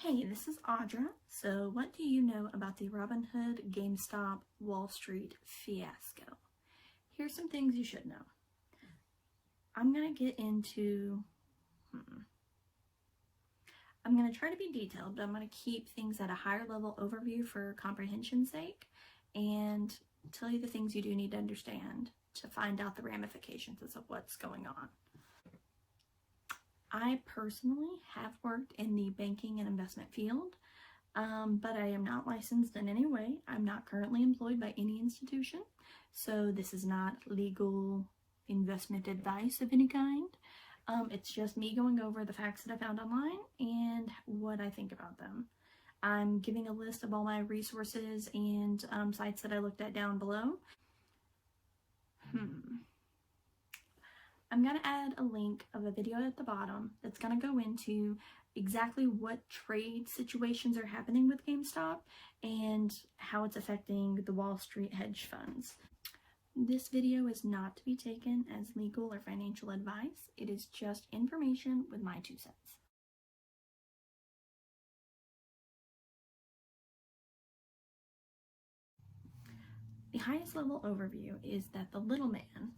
Hey, this is Audra. So what do you know about the Robinhood, Gamestop, Wall Street fiasco? Here's some things you should know. I'm going to get into, I'm going to try to be detailed, but I'm going to keep things at a higher level overview for comprehension's sake and tell you the things you do need to understand to find out the ramifications of what's going on. I personally have worked in the banking and investment field, but I am not licensed in any way. I'm not currently employed by any institution, so this is not legal investment advice of any kind. It's just me going over the facts that I found online and what I think about them. I'm giving a list of all my resources and sites that I looked at down below. I'm going to add a link of a video at the bottom that's going to go into exactly what trade situations are happening with GameStop and how it's affecting the Wall Street hedge funds. This video is not to be taken as legal or financial advice. It is just information with my 2 cents. The highest level overview is that the little man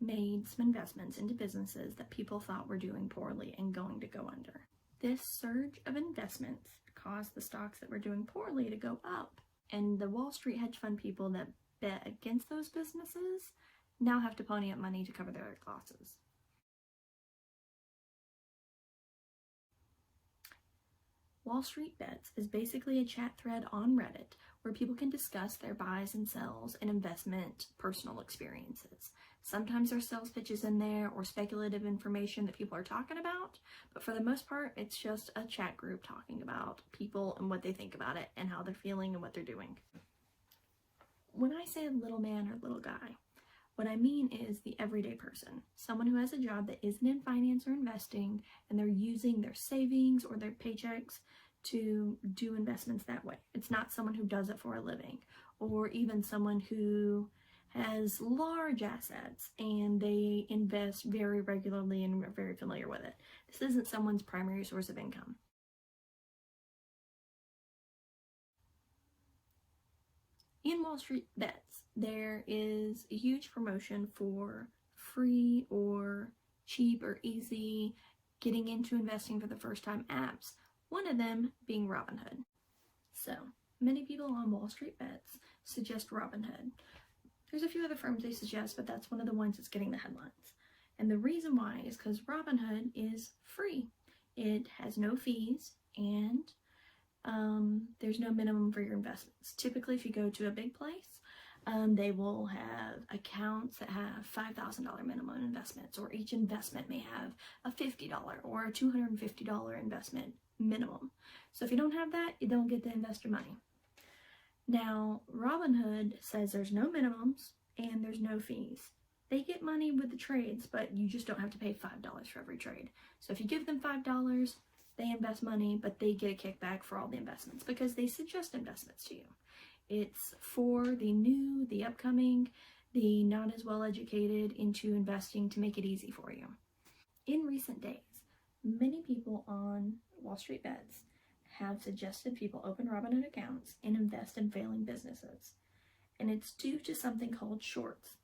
made some investments into businesses that people thought were doing poorly and going to go under. This surge of investments caused the stocks that were doing poorly to go up, and the Wall Street hedge fund people that bet against those businesses now have to pony up money to cover their losses. Wall Street Bets is basically a chat thread on Reddit where people can discuss their buys and sells and investment personal experiences. Sometimes there's sales pitches in there or speculative information that people are talking about, but for the most part, it's just a chat group talking about people and what they think about it and how they're feeling and what they're doing. When I say little man or little guy, what I mean is the everyday person, someone who has a job that isn't in finance or investing, and they're using their savings or their paychecks to do investments that way. It's not someone who does it for a living, or even someone who has large assets and they invest very regularly and are very familiar with it. This isn't someone's primary source of income. In Wall Street Bets, there is a huge promotion for free or cheap or easy getting into investing for the first time apps, one of them being Robinhood. So, many people on Wall Street Bets suggest Robinhood. There's a few other firms they suggest, but that's one of the ones that's getting the headlines. And the reason why is because Robinhood is free. It has no fees and there's no minimum for your investments. Typically, if you go to a big place, they will have accounts that have $5,000 minimum investments, or each investment may have a $50 or a $250 investment minimum. So if you don't have that, you don't get the investor money. Now, Robinhood says there's no minimums and there's no fees. They get money with the trades, but you just don't have to pay $5 for every trade. So if you give them $5, they invest money, but they get a kickback for all the investments because they suggest investments to you. It's for the new, the upcoming, the not as well educated into investing to make it easy for you. In recent days, many people on Wall Street Bets have suggested people open Robinhood accounts and invest in failing businesses. And it's due to something called shorts.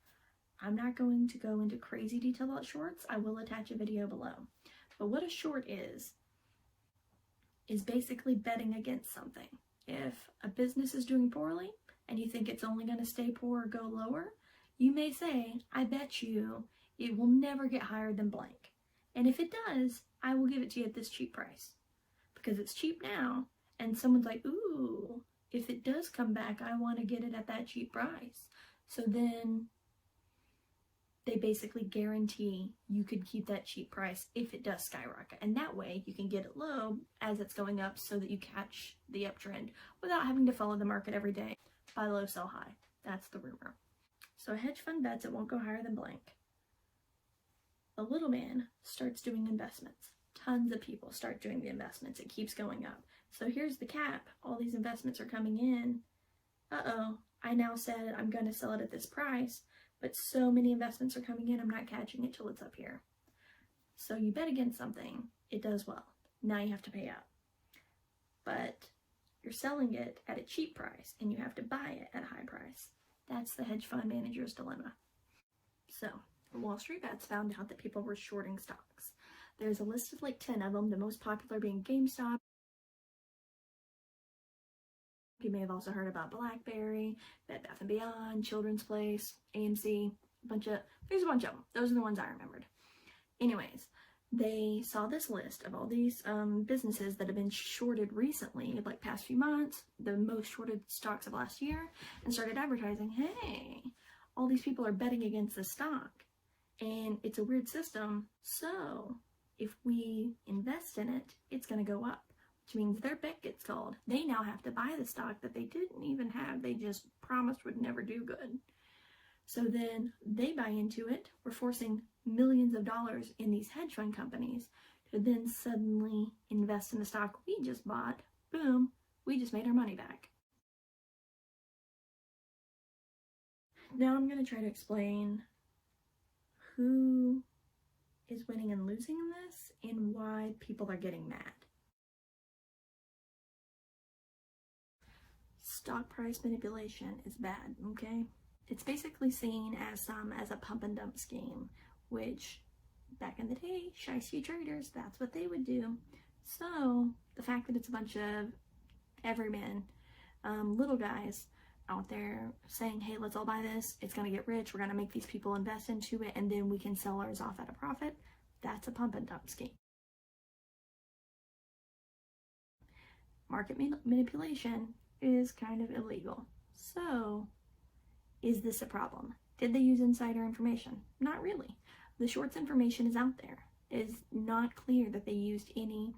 I'm not going to go into crazy detail about shorts. I will attach a video below. But what a short is basically betting against something. If a business is doing poorly and you think it's only going to stay poor or go lower, you may say, I bet you it will never get higher than blank. And if it does, I will give it to you at this cheap price. Because it's cheap now, and someone's like, ooh, if it does come back, I want to get it at that cheap price. So then they basically guarantee you could keep that cheap price if it does skyrocket. And that way you can get it low as it's going up so that you catch the uptrend without having to follow the market every day. Buy low, sell high. That's the rumor. So a hedge fund bets it won't go higher than blank. The little man starts doing investments. Tons of people start doing the investments. It keeps going up. So here's the cap. All these investments are coming in. Uh-oh, I now said I'm going to sell it at this price, but so many investments are coming in, I'm not catching it till it's up here. So you bet against something, it does well. Now you have to pay up. but you're selling it at a cheap price and you have to buy it at a high price. That's the hedge fund manager's dilemma. So, Wall Street Bets found out that people were shorting stocks. There's a list of like 10 of them, the most popular being Gamestop. You may have also heard about BlackBerry, Bed Bath & Beyond, Children's Place, AMC, there's a bunch of them. Those are the ones I remembered. Anyways, they saw this list of all these businesses that have been shorted recently, like past few months, the most shorted stocks of last year, and started advertising, hey, all these people are betting against the stock, and it's a weird system, so if we invest in it, it's going to go up, which means their bet gets called. They now have to buy the stock that they didn't even have, they just promised would never do good. So then they buy into it. We're forcing millions of dollars in these hedge fund companies to then suddenly invest in the stock we just bought. Boom, we just made our money back. Now I'm going to try to explain who is winning and losing in this and why people are getting mad. Stock price manipulation is bad, okay? It's basically seen as a pump and dump scheme, which back in the day, shicey traders, that's what they would do. So the fact that it's a bunch of everymen, little guys out there saying, hey, let's all buy this, it's going to get rich, we're going to make these people invest into it, and then we can sell ours off at a profit, that's a pump and dump scheme. Market manipulation is kind of illegal. So is this a problem? Did they use insider information? Not really. The shorts information is out there. It is not clear that they used any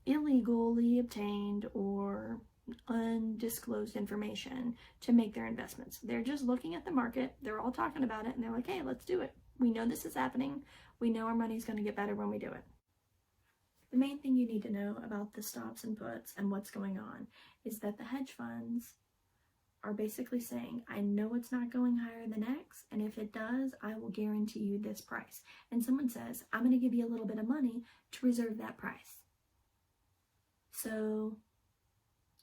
illegally obtained or undisclosed information to make their investments. They're just looking at the market, they're all talking about it, and they're like, hey, let's do it. We know this is happening. We know our money's going to get better when we do it. The main thing you need to know about the stops and puts and what's going on is that the hedge funds are basically saying, I know it's not going higher than X, and if it does, I will guarantee you this price. And someone says, I'm going to give you a little bit of money to reserve that price. So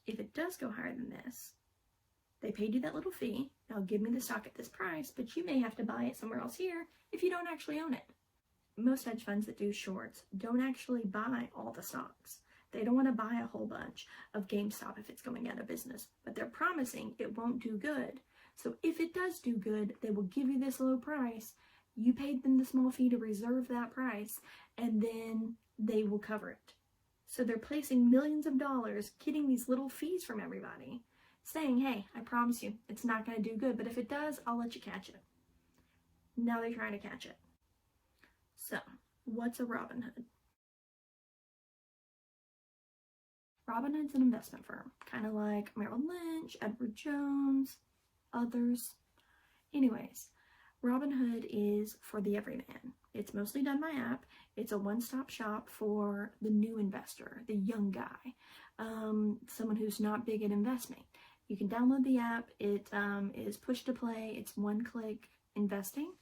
if it does go higher than this, they paid you that little fee, now give me the stock at this price, but you may have to buy it somewhere else here if you don't actually own it. Most hedge funds that do shorts don't actually buy all the stocks. They don't want to buy a whole bunch of Gamestop if it's going out of business, but they're promising it won't do good. So if it does do good, they will give you this low price. You paid them the small fee to reserve that price, and then they will cover it. So they're placing millions of dollars, getting these little fees from everybody, saying, hey, I promise you, it's not going to do good, but if it does, I'll let you catch it. Now they're trying to catch it. So, what's a Robinhood? Robinhood's an investment firm, kind of like Merrill Lynch, Edward Jones, others. Anyways, Robinhood is for the everyman. It's mostly done by app. It's a one-stop shop for the new investor, the young guy, someone who's not big at investing. You can download the app. It is push to play. It's one-click investing.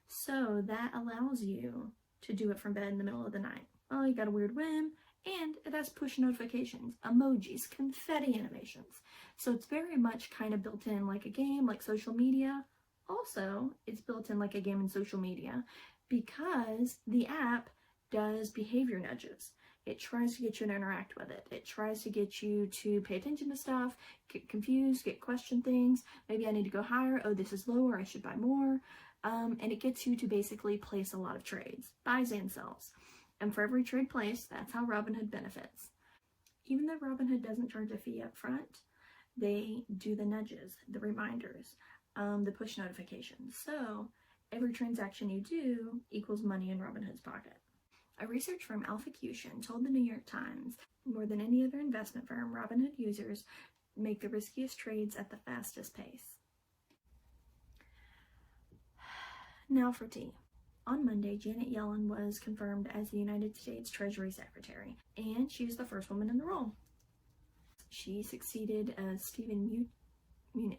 So that allows you to do it from bed in the middle of the night. Well, you got a weird whim, and it has push notifications, emojis, confetti animations. So it's very much kind of built in like a game, like social media. Also, it's built in like a game in social media because the app does behavior nudges. It tries to get you to interact with it. It tries to get you to pay attention to stuff, get confused, question things. Maybe I need to go higher. Oh, this is lower. I should buy more. And it gets you to basically place a lot of trades, buys and sells. And for every trade placed, that's how Robinhood benefits. Even though Robinhood doesn't charge a fee up front, they do the nudges, the reminders, the push notifications. So every transaction you do equals money in Robinhood's pocket. A research firm, Alphacution, told the New York Times, more than any other investment firm, Robinhood users make the riskiest trades at the fastest pace. Now for tea. On Monday, Janet Yellen was confirmed as the United States Treasury Secretary, and she was the first woman in the role. She succeeded Steven Mnuchin.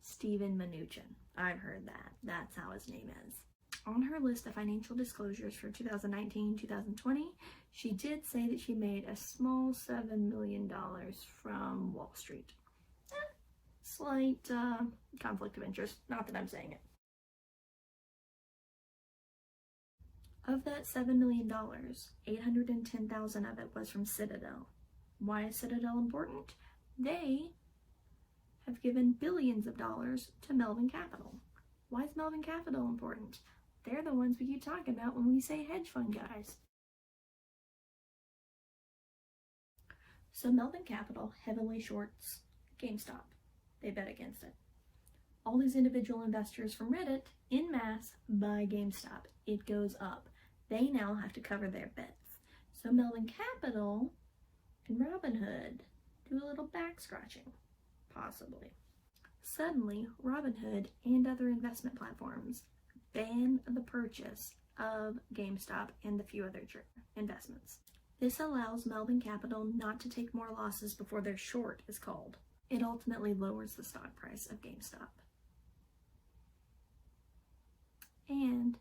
Steven Mnuchin. I've heard that. That's how his name is. On her list of financial disclosures for 2019-2020, she did say that she made a small $7 million from Wall Street. Slight conflict of interest, not that I'm saying it. Of that $7 million, $810,000 of it was from Citadel. Why is Citadel important? They have given billions of dollars to Melvin Capital. Why is Melvin Capital important? They're the ones we keep talking about when we say hedge fund guys. So Melvin Capital heavily shorts GameStop. They bet against it. All these individual investors from Reddit, en masse, buy GameStop. It goes up. They now have to cover their bets. So Melvin Capital and Robinhood do a little back scratching, possibly. Suddenly, Robinhood and other investment platforms ban the purchase of GameStop and a few other investments. This allows Melvin Capital not to take more losses before their short is called. It ultimately lowers the stock price of GameStop. And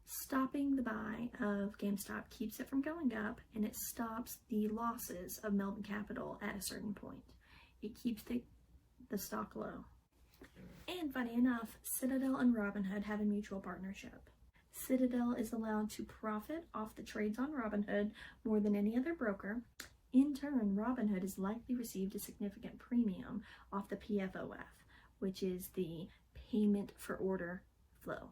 stopping the buy of GameStop keeps it from going up, and it stops the losses of Melvin Capital at a certain point. It keeps the stock low. And funny enough, Citadel and Robinhood have a mutual partnership. Citadel is allowed to profit off the trades on Robinhood more than any other broker. In turn, Robinhood has likely received a significant premium off the PFOF, which is the payment for order flow.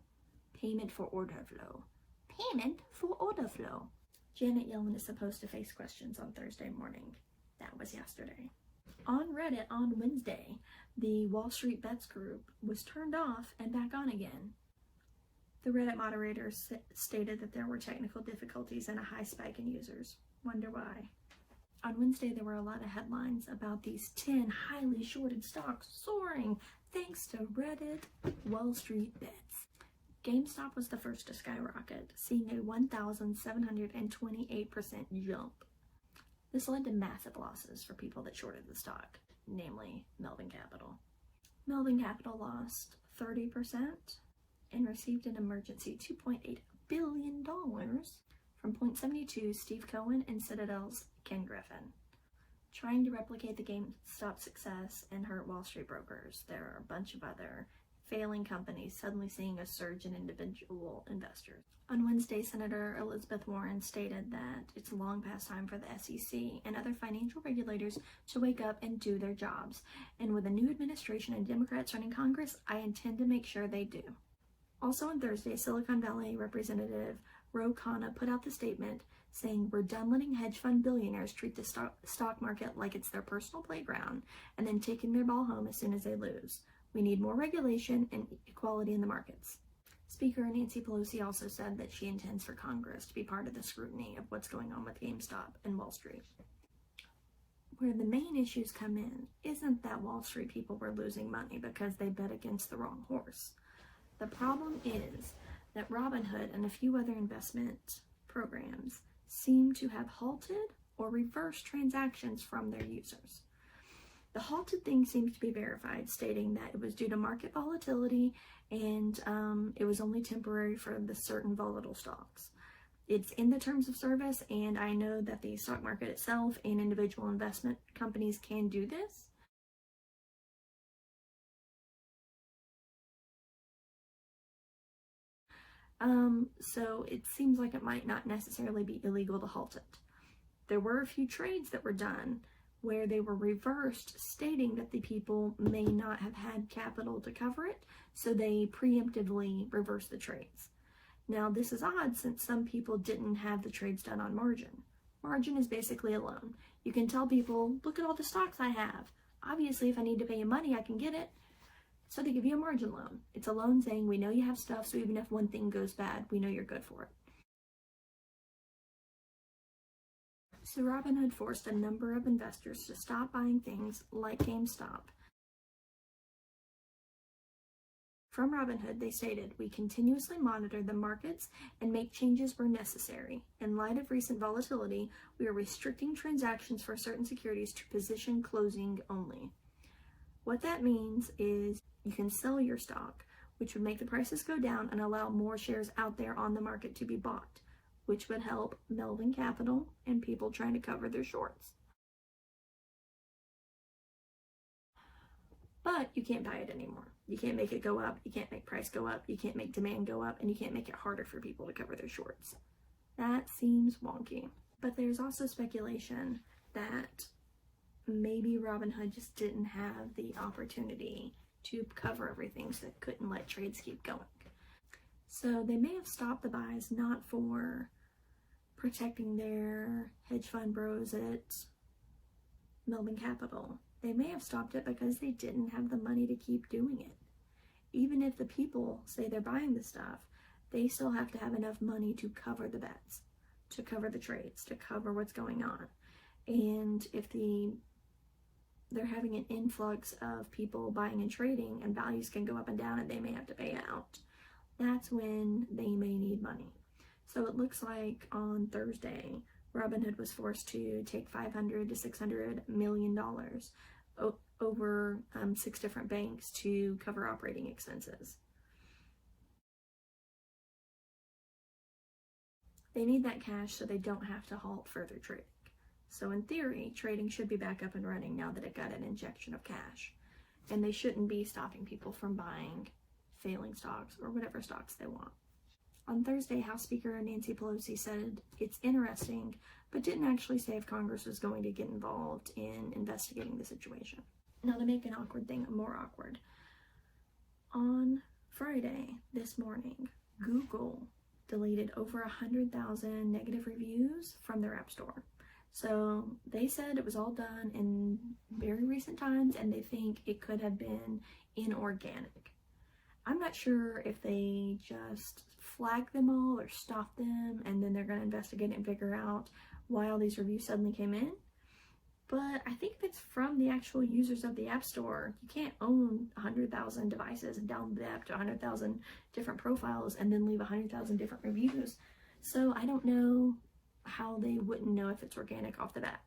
Payment for order flow. Payment for order flow. Janet Yellen is supposed to face questions on Thursday morning. That was yesterday. On Reddit on Wednesday, the Wall Street Bets group was turned off and back on again. The Reddit moderator stated that there were technical difficulties and a high spike in users. Wonder why. On Wednesday, there were a lot of headlines about these 10 highly shorted stocks soaring thanks to Reddit Wall Street Bets. GameStop was the first to skyrocket, seeing a 1,728% jump. This led to massive losses for people that shorted the stock, namely Melvin Capital. Melvin Capital lost 30% and received an emergency $2.8 billion from Point72 Steve Cohen and Citadel's Ken Griffin. Trying to replicate the GameStop success and hurt Wall Street brokers, there are a bunch of other failing companies suddenly seeing a surge in individual investors. On Wednesday, Senator Elizabeth Warren stated that it's long past time for the SEC and other financial regulators to wake up and do their jobs. And with a new administration and Democrats running Congress, I intend to make sure they do. Also on Thursday, Silicon Valley Representative Ro Khanna put out the statement saying, "We're done letting hedge fund billionaires treat the stock market like it's their personal playground and then taking their ball home as soon as they lose. We need more regulation and equality in the markets." Speaker Nancy Pelosi also said that she intends for Congress to be part of the scrutiny of what's going on with GameStop and Wall Street. Where the main issues come in isn't that Wall Street people were losing money because they bet against the wrong horse. The problem is that Robinhood and a few other investment programs seem to have halted or reversed transactions from their users. The halted thing seems to be verified, stating that it was due to market volatility and it was only temporary for the certain volatile stocks. It's in the terms of service, and I know that the stock market itself and individual investment companies can do this. So it seems like it might not necessarily be illegal to halt it. There were a few trades that were done where they were reversed, stating that the people may not have had capital to cover it, so they preemptively reversed the trades. Now, this is odd since some people didn't have the trades done on margin. Margin is basically a loan. You can tell people, look at all the stocks I have. Obviously, if I need to pay you money, I can get it. So they give you a margin loan. It's a loan saying, we know you have stuff, so even if one thing goes bad, we know you're good for it. So Robinhood forced a number of investors to stop buying things like GameStop. From Robinhood, they stated, "We continuously monitor the markets and make changes where necessary. In light of recent volatility, we are restricting transactions for certain securities to position closing only." What that means is you can sell your stock which would make the prices go down and allow more shares out there on the market to be bought, which would help Melvin Capital and people trying to cover their shorts. But you can't buy it anymore. You can't make it go up, you can't make price go up, you can't make demand go up, and you can't make it harder for people to cover their shorts. That seems wonky. But there's also speculation that maybe Robinhood just didn't have the opportunity to cover everything, so they couldn't let trades keep going. So they may have stopped the buys not for protecting their hedge fund bros at Melvin Capital. They may have stopped it because they didn't have the money to keep doing it. Even if the people say they're buying the stuff, they still have to have enough money to cover the bets, to cover the trades, to cover what's going on. And if they're having an influx of people buying and trading, and values can go up and down and they may have to pay out, that's when they may need money. So it looks like on Thursday, Robinhood was forced to take $500 to $600 million over 6 different banks to cover operating expenses. They need that cash so they don't have to halt further trading. So in theory, trading should be back up and running now that it got an injection of cash. And they shouldn't be stopping people from buying failing stocks or whatever stocks they want. On Thursday, House Speaker Nancy Pelosi said it's interesting, but didn't actually say if Congress was going to get involved in investigating the situation. Now, to make an awkward thing more awkward, on Friday, this morning, Google deleted over 100,000 negative reviews from their app store. So they said it was all done in very recent times, and they think it could have been inorganic. I'm not sure if they just flagged them all or stopped them, and then they're going to investigate and figure out why all these reviews suddenly came in. But I think if it's from the actual users of the App Store, you can't own 100,000 devices and download the app to 100,000 different profiles and then leave 100,000 different reviews. So I don't know how they wouldn't know if it's organic off the bat.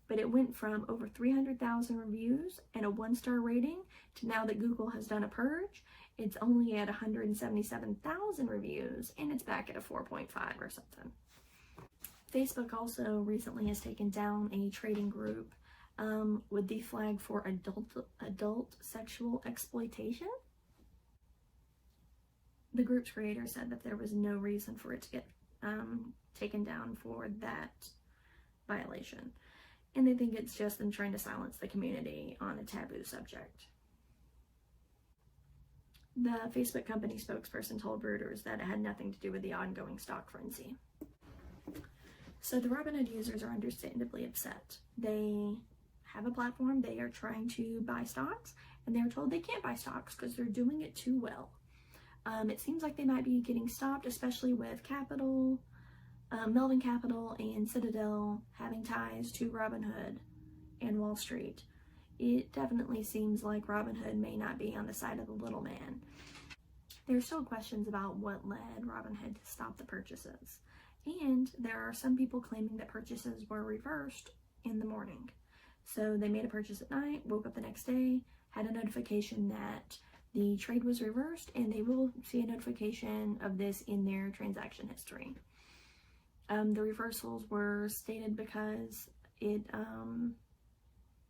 But it went from over 300,000 reviews and a 1-star rating to now that Google has done a purge, it's only at 177,000 reviews and it's back at a 4.5 or something. Facebook also recently has taken down a trading group with the flag for adult sexual exploitation. The group's creator said that there was no reason for it to get taken down for that violation. And they think it's just them trying to silence the community on a taboo subject. The Facebook company spokesperson told Reuters that it had nothing to do with the ongoing stock frenzy. So the Robinhood users are understandably upset. They have a platform, they are trying to buy stocks, and they're told they can't buy stocks because they're doing it too well. It seems like they might be getting stopped, especially with Melvin Capital and Citadel having ties to Robinhood and Wall Street. It definitely seems like Robinhood may not be on the side of the little man. There are still questions about what led Robinhood to stop the purchases. And there are some people claiming that purchases were reversed in the morning. So they made a purchase at night, woke up the next day, had a notification that the trade was reversed, and they will see a notification of this in their transaction history. The reversals were stated because it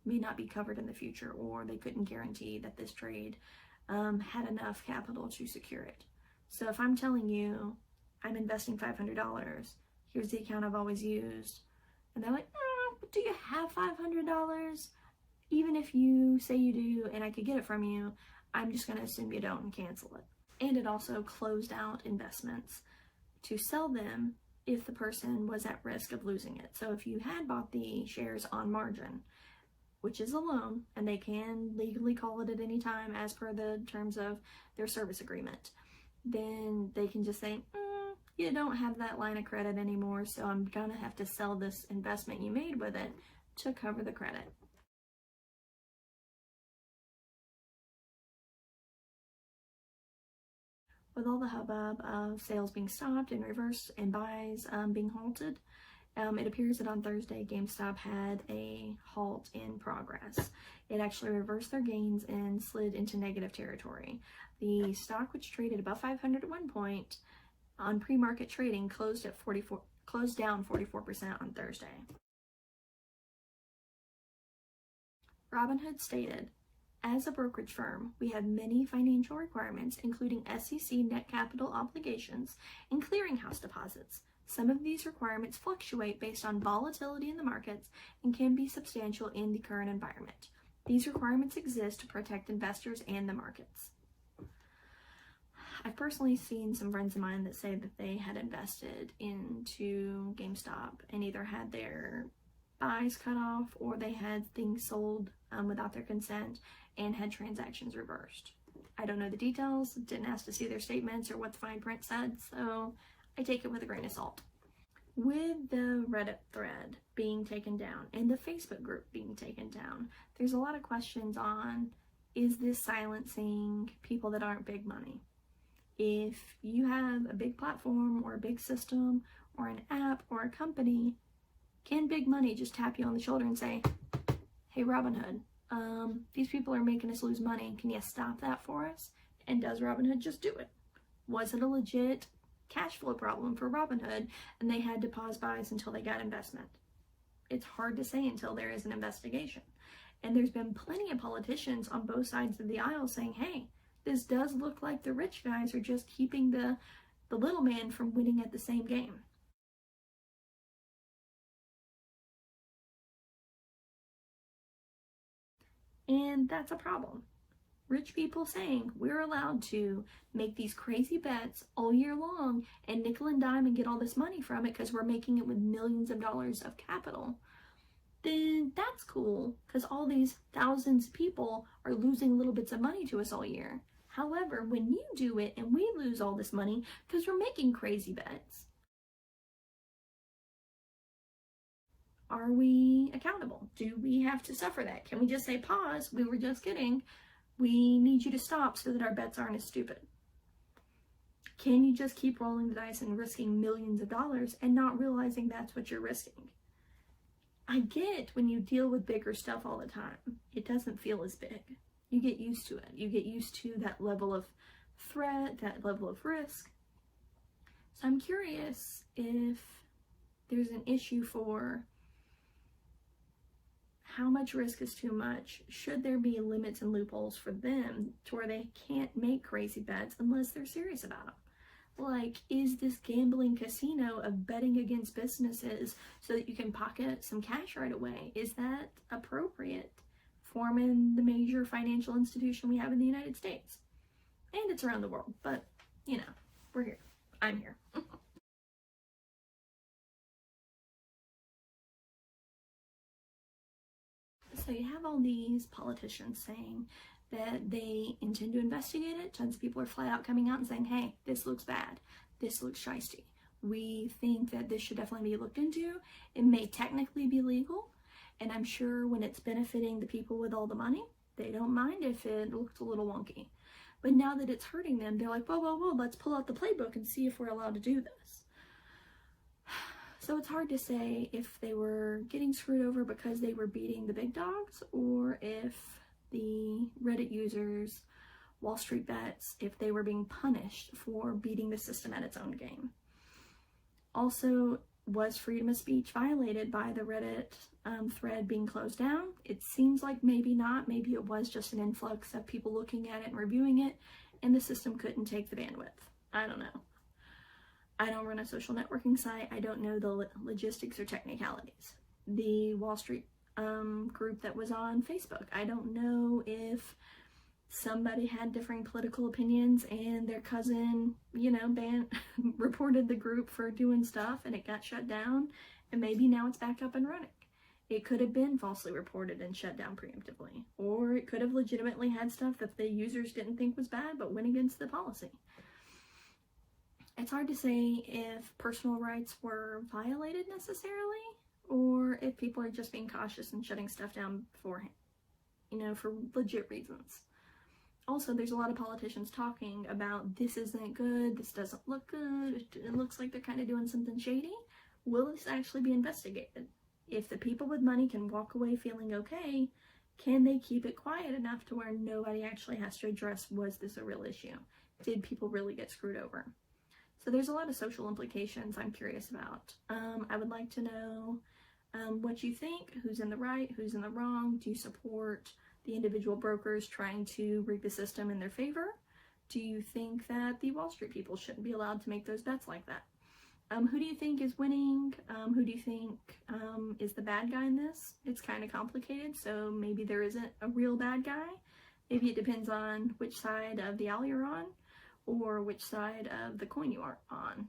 may not be covered in the future, or they couldn't guarantee that this trade had enough capital to secure it. So if I'm telling you I'm investing $500, here's the account I've always used, and they're like, but do you have $500? Even if you say you do and I could get it from you, I'm just going to assume you don't and cancel it. And it also closed out investments to sell them if the person was at risk of losing it. So if you had bought the shares on margin, which is a loan, and they can legally call it at any time as per the terms of their service agreement, then they can just say, you don't have that line of credit anymore, so I'm gonna have to sell this investment you made with it to cover the credit. With all the hubbub of sales being stopped and reversed and buys being halted, It appears that on Thursday, GameStop had a halt in progress. It actually reversed their gains and slid into negative territory. The stock, which traded above 500 at one point on pre-market trading, closed down 44% on Thursday. Robinhood stated, "As a brokerage firm, we have many financial requirements, including SEC net capital obligations and clearinghouse deposits. Some of these requirements fluctuate based on volatility in the markets and can be substantial in the current environment. These requirements exist to protect investors and the markets." I've personally seen some friends of mine that say that they had invested into GameStop and either had their buys cut off or they had things sold without their consent and had transactions reversed. I don't know the details, didn't ask to see their statements or what the fine print said, so I take it with a grain of salt. With the Reddit thread being taken down and the Facebook group being taken down, there's a lot of questions on, is this silencing people that aren't big money? If you have a big platform or a big system or an app or a company, can big money just tap you on the shoulder and say, "Hey Robinhood, these people are making us lose money. Can you stop that for us?" And does Robinhood just do it? Was it a legit cash flow problem for Robinhood and they had to pause buys until they got investment? It's hard to say until there is an investigation. And there's been plenty of politicians on both sides of the aisle saying, hey, this does look like the rich guys are just keeping the little man from winning at the same game. And that's a problem. Rich people saying we're allowed to make these crazy bets all year long and nickel and dime and get all this money from it because we're making it with millions of dollars of capital, then that's cool because all these thousands of people are losing little bits of money to us all year. However, when you do it and we lose all this money because we're making crazy bets, are we accountable? Do we have to suffer that? Can we just say, pause, we were just kidding. We need you to stop so that our bets aren't as stupid. Can you just keep rolling the dice and risking millions of dollars and not realizing that's what you're risking? I get when you deal with bigger stuff all the time, it doesn't feel as big. You get used to it. You get used to that level of threat, that level of risk. So I'm curious if there's an issue for how much risk is too much. Should there be limits and loopholes for them to where they can't make crazy bets unless they're serious about them? Like, is this gambling casino of betting against businesses so that you can pocket some cash right away, is that appropriate forming the major financial institution we have in the United States? And it's around the world, but, you know, we're here. I'm here. So you have all these politicians saying that they intend to investigate it. Tons of people are flat out coming out and saying, hey, this looks bad. This looks shisty. We think that this should definitely be looked into. It may technically be legal. And I'm sure when it's benefiting the people with all the money, they don't mind if it looks a little wonky. But now that it's hurting them, they're like, whoa, let's pull out the playbook and see if we're allowed to do this. So it's hard to say if they were getting screwed over because they were beating the big dogs, or if the Reddit users, Wall Street bets, if they were being punished for beating the system at its own game. Also, was freedom of speech violated by the Reddit thread being closed down? It seems like maybe not. Maybe it was just an influx of people looking at it and reviewing it, and the system couldn't take the bandwidth. I don't know. I don't run a social networking site. I don't know the logistics or technicalities. The Wall Street group that was on Facebook, I don't know if somebody had differing political opinions and their cousin, reported the group for doing stuff and it got shut down, and maybe now it's back up and running. It could have been falsely reported and shut down preemptively, or it could have legitimately had stuff that the users didn't think was bad but went against the policy. It's hard to say if personal rights were violated necessarily, or if people are just being cautious and shutting stuff down beforehand, for legit reasons. Also, there's a lot of politicians talking about this isn't good, this doesn't look good, it looks like they're kind of doing something shady. will this actually be investigated? If the people with money can walk away feeling okay, can they keep it quiet enough to where nobody actually has to address, was this a real issue? Did people really get screwed over? So there's a lot of social implications I'm curious about. I would like to know what you think, who's in the right, who's in the wrong. Do you support the individual brokers trying to rig the system in their favor? Do you think that the Wall Street people shouldn't be allowed to make those bets like that? Who do you think is winning? Who do you think is the bad guy in this? It's kind of complicated, so maybe there isn't a real bad guy. Maybe it depends on which side of the aisle you're on, or which side of the coin you are on.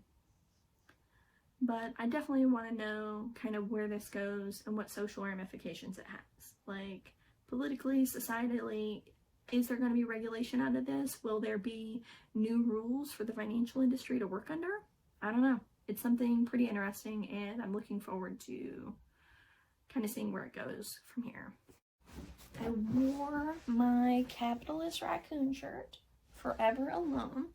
But I definitely want to know kind of where this goes and what social ramifications it has. Like, politically, societally, is there going to be regulation out of this? Will there be new rules for the financial industry to work under? I don't know. It's something pretty interesting, and I'm looking forward to kind of seeing where it goes from here. I wore my capitalist raccoon shirt, Forever Alone,